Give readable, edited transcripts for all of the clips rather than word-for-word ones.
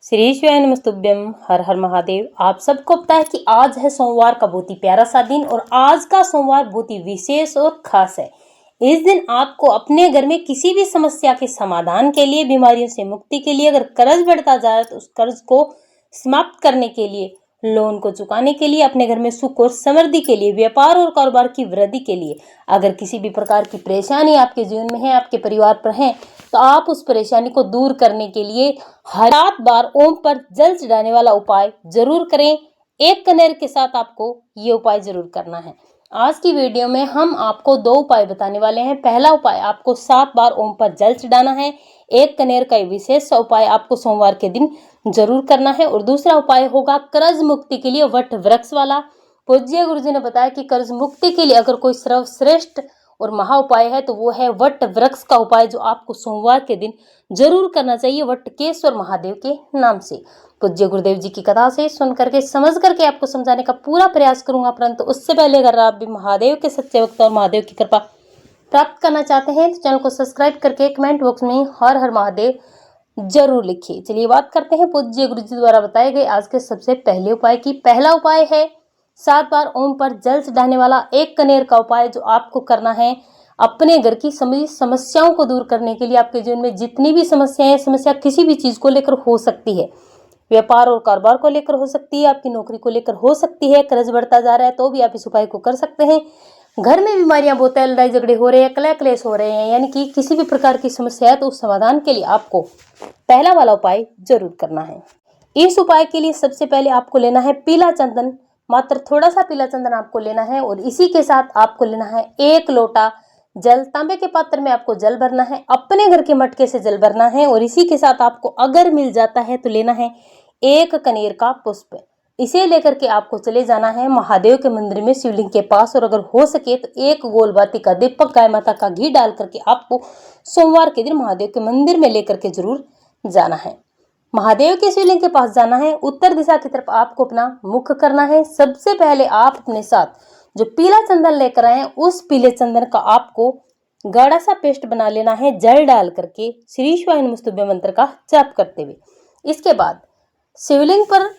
श्री शिवाय नमस्तुभ्यम। हर हर महादेव। आप सबको पता है कि आज है सोमवार का बहुत ही प्यारा सा दिन और आज का सोमवार बहुत ही विशेष और खास है। इस दिन आपको अपने घर में किसी भी समस्या के समाधान के लिए, बीमारियों से मुक्ति के लिए, अगर कर्ज बढ़ता जा रहा है तो उस कर्ज को समाप्त करने के लिए, लोन को चुकाने के लिए, अपने घर में सुख और समृद्धि के लिए, व्यापार और कारोबार की वृद्धि के लिए, अगर किसी भी प्रकार की परेशानी आपके जीवन में है, आपके परिवार पर है, तो आप उस परेशानी को दूर करने के लिए हर 7 बार ओम पर जल चढ़ाने वाला उपाय जरूर करें। एक कनेर के साथ आपको ये उपाय जरूर करना है। आज की वीडियो में हम आपको 2 उपाय बताने वाले हैं। पहला उपाय, आपको 7 बार ओम पर जल चढ़ाना है। एक कनेर का विशेष उपाय आपको सोमवार के दिन जरूर करना है। और दूसरा उपाय होगा कर्ज मुक्ति के लिए वट वृक्ष वाला। पूज्य गुरु जी ने बताया कि कर्ज मुक्ति के लिए अगर कोई सर्वश्रेष्ठ और महा उपाय है तो वो है वट वृक्ष का उपाय, जो आपको सोमवार के दिन जरूर करना चाहिए वटकेश्वर महादेव के नाम से। पूज्य गुरुदेव जी की कथा से सुन करके, समझ करके आपको समझाने का पूरा प्रयास करूंगा, परंतु उससे पहले अगर आप भी महादेव के सच्चे भक्त और महादेव की कृपा प्राप्त करना चाहते हैं तो चैनल को सब्सक्राइब करके कमेंट बॉक्स में हर हर महादेव जरूर लिखिए। चलिए बात करते हैं पूज्य गुरु जी द्वारा बताए गए आज के सबसे पहले उपाय की। पहला उपाय है 7 बार ओम पर जल चढ़ाने वाला एक कनेर का उपाय, जो आपको करना है अपने घर की सभी समस्याओं को दूर करने के लिए। आपके जीवन में जितनी भी समस्याएं हैं, समस्या किसी भी चीज को लेकर हो सकती है, व्यापार और कारोबार को लेकर हो सकती है, आपकी नौकरी को लेकर हो सकती है, कर्ज बढ़ता जा रहा है तो भी आप इस उपाय को कर सकते हैं। घर में बीमारियां बहुत है, लड़ाई झगड़े हो रहे हैं, कलह क्लेश हो रहे हैं, यानी कि किसी भी प्रकार की समस्या है, तो उस समाधान के लिए आपको पहला वाला उपाय जरूर करना है। इस उपाय के लिए सबसे पहले आपको लेना है पीला चंदन। मात्र थोड़ा सा पीला चंदन आपको लेना है और इसी के साथ आपको लेना है 1 लोटा जल। तांबे के पात्र में आपको जल भरना है, अपने घर के मटके से जल भरना है। और इसी के साथ आपको अगर मिल जाता है तो लेना है 1 कनेर का पुष्प। इसे लेकर के आपको चले जाना है महादेव के मंदिर में, शिवलिंग के पास, और अगर हो सके तो 1 गोल बाती का दीपक गाय माता का घी डाल करके आपको सोमवार के दिन महादेव के मंदिर में लेकर के जरूर जाना है। महादेव के शिवलिंग के पास जाना है, उत्तर दिशा की तरफ आपको अपना मुख करना है। सबसे पहले आप अपने साथ जो पीला चंदन लेकर आए हैं, उस पीले चंदन का आपको गाढ़ा सा पेस्ट बना लेना है, जल डाल करके श्री शिवाय नमस्तुभ्यम मंत्र का जाप करते हुए। इसके बाद शिवलिंग पर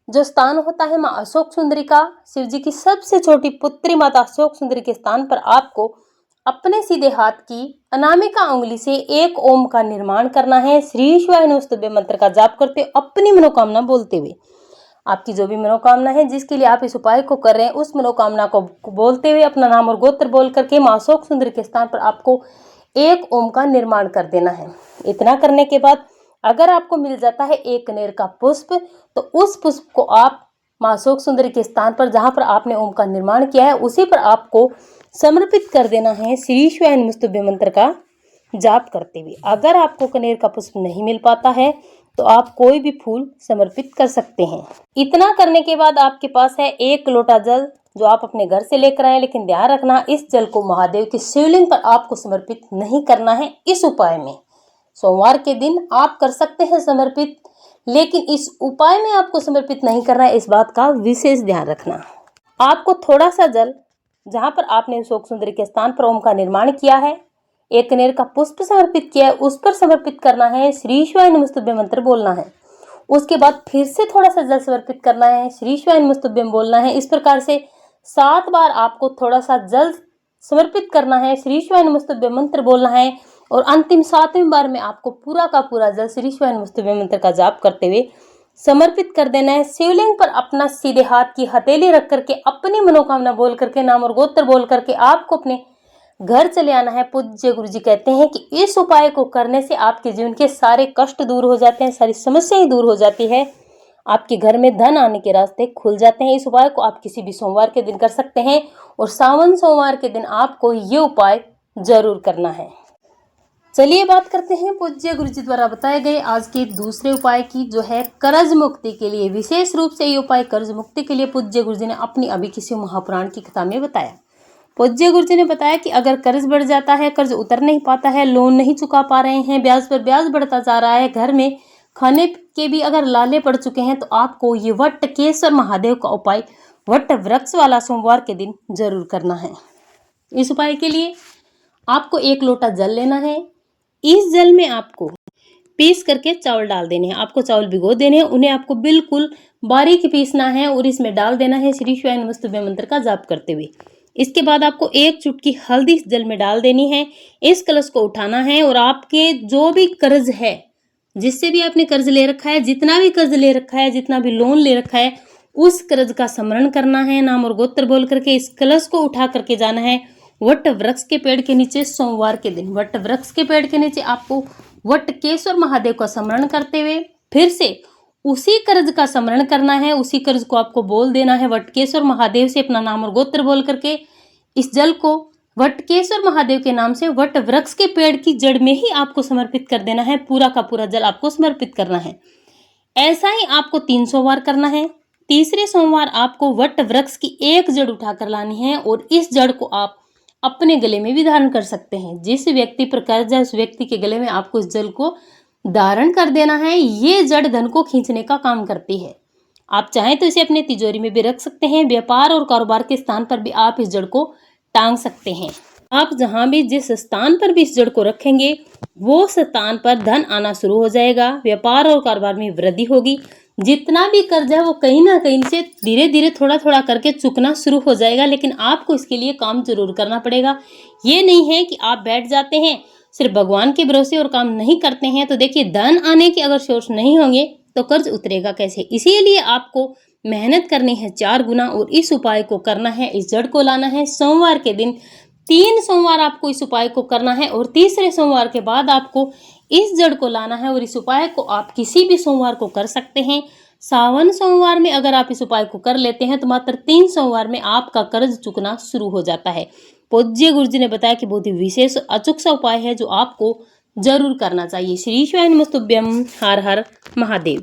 जो स्थान होता है माँ अशोक सुंदरी का, शिव जी की सबसे छोटी पुत्री माता अशोक सुंदरी के स्थान पर आपको अपने सीधे हाथ की अनामिका उंगली से 1 ओम का निर्माण करना है। श्री शिवाय नमस्तुभ्यम मंत्र का जाप करते हुए, अपनी मनोकामना बोलते हुए, आपकी जो भी मनोकामना है जिसके लिए आप इस उपाय को कर रहे हैं, उस मनोकामना को बोलते हुए, अपना नाम और गोत्र बोल करके माँ अशोक सुंदरी के स्थान पर आपको 1 ओम का निर्माण कर देना है। इतना करने के बाद अगर आपको मिल जाता है 1 कनेर का पुष्प, तो उस पुष्प को आप माँ अशोक सुंदरी के स्थान पर, जहां पर आपने ओम का निर्माण किया है, उसी पर आपको समर्पित कर देना है श्री शिवाय नमस्तुभ्यम मंत्र का जाप करते हुए। अगर आपको कनेर का पुष्प नहीं मिल पाता है तो आप कोई भी फूल समर्पित कर सकते हैं। इतना करने के बाद आपके पास है 1 लोटा जल, जो आप अपने घर से लेकर आए, लेकिन ध्यान रखना इस जल को महादेव के शिवलिंग पर आपको समर्पित नहीं करना है। इस उपाय में सोमवार के दिन आप कर सकते हैं समर्पित, लेकिन इस उपाय में आपको समर्पित नहीं करना है, इस बात का विशेष ध्यान रखना। आपको थोड़ा सा जल, जहां पर आपने अशोक सुंदरी के स्थान पर ओम का निर्माण किया है, 1 कनेर का पुष्प समर्पित किया है, उस पर समर्पित करना है, श्री शिवाय नमस्तुभ्यम मंत्र बोलना है। उसके बाद फिर से थोड़ा सा जल समर्पित करना है, श्री शिवाय नमस्तुभ्यम बोलना है। इस प्रकार से 7 बार आपको थोड़ा सा जल समर्पित करना है, श्री शिवाय नमस्तुभ्यम मंत्र बोलना है, और अंतिम 7वीं बार में आपको पूरा का पूरा जल श्री शिवाय नमस्तुभ्यम मंत्र का जाप करते हुए समर्पित कर देना है। शिवलिंग पर अपना सीधे हाथ की हथेली रख करके, अपनी मनोकामना बोल करके, नाम और गोत्र बोल करके आपको अपने घर चले आना है। पूज्य गुरु जी कहते हैं कि इस उपाय को करने से आपके जीवन के सारे कष्ट दूर हो जाते हैं, सारी समस्याएं दूर हो जाती है, आपके घर में धन आने के रास्ते खुल जाते हैं। इस उपाय को आप किसी भी सोमवार के दिन कर सकते हैं, और सावन सोमवार के दिन आपको ये उपाय जरूर करना है। चलिए बात करते हैं पूज्य गुरु जी द्वारा बताए गए आज के दूसरे उपाय की, जो है कर्ज मुक्ति के लिए। विशेष रूप से ये उपाय कर्ज मुक्ति के लिए पूज्य गुरु जी ने अपनी अभी किसी महापुराण की कथा में बताया। पूज्य गुरु जी ने बताया कि अगर कर्ज बढ़ जाता है, कर्ज उतर नहीं पाता है, लोन नहीं चुका पा रहे हैं, ब्याज पर ब्याज बढ़ता जा रहा है, घर में खाने के भी अगर लाले पड़ चुके हैं, तो आपको ये वटकेश्वर महादेव का उपाय वट वृक्ष वाला सोमवार के दिन जरूर करना है। इस उपाय के लिए आपको 1 लोटा जल लेना है। इस जल में आपको पीस करके चावल डाल देने हैं। आपको चावल भिगो देने हैं, उन्हें आपको बिल्कुल बारीक पीसना है और इसमें डाल देना है श्री शिवाय नमस्तुभ्यं मंत्र का जाप करते हुए। इसके बाद आपको 1 चुटकी हल्दी इस जल में डाल देनी है। इस कलश को उठाना है और आपके जो भी कर्ज है, जिससे भी आपने कर्ज ले रखा है, जितना भी कर्ज ले रखा है, जितना भी लोन ले रखा है, उस कर्ज का स्मरण करना है। नाम और गोत्र बोल करके इस कलश को उठा करके जाना है वट वृक्ष के पेड़ के नीचे सोमवार के दिन। वट वृक्ष के पेड़ के नीचे आपको वटकेश्वर महादेव का स्मरण करते हुए फिर से उसी कर्ज का स्मरण करना है। उसी कर्ज को आपको बोल देना है वटकेश्वर महादेव से, अपना नाम और गोत्र बोल करके इस जल को वटकेश्वर महादेव के नाम से वट वृक्ष के पेड़ की जड़ में ही आपको समर्पित कर देना है। पूरा का पूरा जल आपको समर्पित करना है। ऐसा ही आपको 3 सोमवार करना है। तीसरे सोमवार आपको वट वृक्ष की एक जड़ उठाकर लानी है और इस जड़ को आप अपने गले में भी धारण कर सकते हैं। जिस व्यक्ति पर कर्ज है उस व्यक्ति के गले में आपको इस जल को धारण कर देना है। ये जड़ धन को खींचने का काम करती है। आप चाहें तो इसे अपने तिजोरी में भी रख सकते हैं। व्यापार और कारोबार के स्थान पर भी आप इस जड़ को टांग सकते हैं। आप जहां भी जिस स्थान पर भी इस जड़ को रखेंगे वो स्थान पर धन आना शुरू हो जाएगा। व्यापार और कारोबार में वृद्धि होगी। जितना भी कर्ज है वो कहीं ना कहीं से धीरे धीरे थोड़ा थोड़ा करके चुकना शुरू हो जाएगा, लेकिन आपको इसके लिए काम जरूर करना पड़ेगा। ये नहीं है कि आप बैठ जाते हैं सिर्फ भगवान के भरोसे और काम नहीं करते हैं, तो देखिए धन आने के अगर सोर्स नहीं होंगे तो कर्ज उतरेगा कैसे। इसीलिए आपको मेहनत करनी है 4 गुना और इस उपाय को करना है। इस जड़ को लाना है सोमवार के दिन। 3 सोमवार आपको इस उपाय को करना है और तीसरे सोमवार के बाद आपको इस जड़ को लाना है और इस उपाय को आप किसी भी सोमवार को कर सकते हैं। सावन सोमवार में अगर आप इस उपाय को कर लेते हैं तो मात्र 3 सोमवार में आपका कर्ज चुकना शुरू हो जाता है। पूज्य गुरु जी ने बताया कि बहुत ही विशेष अचूक सा उपाय है जो आपको जरूर करना चाहिए। श्री शिवाय नमस्तुभ्यं। हर हर महादेव।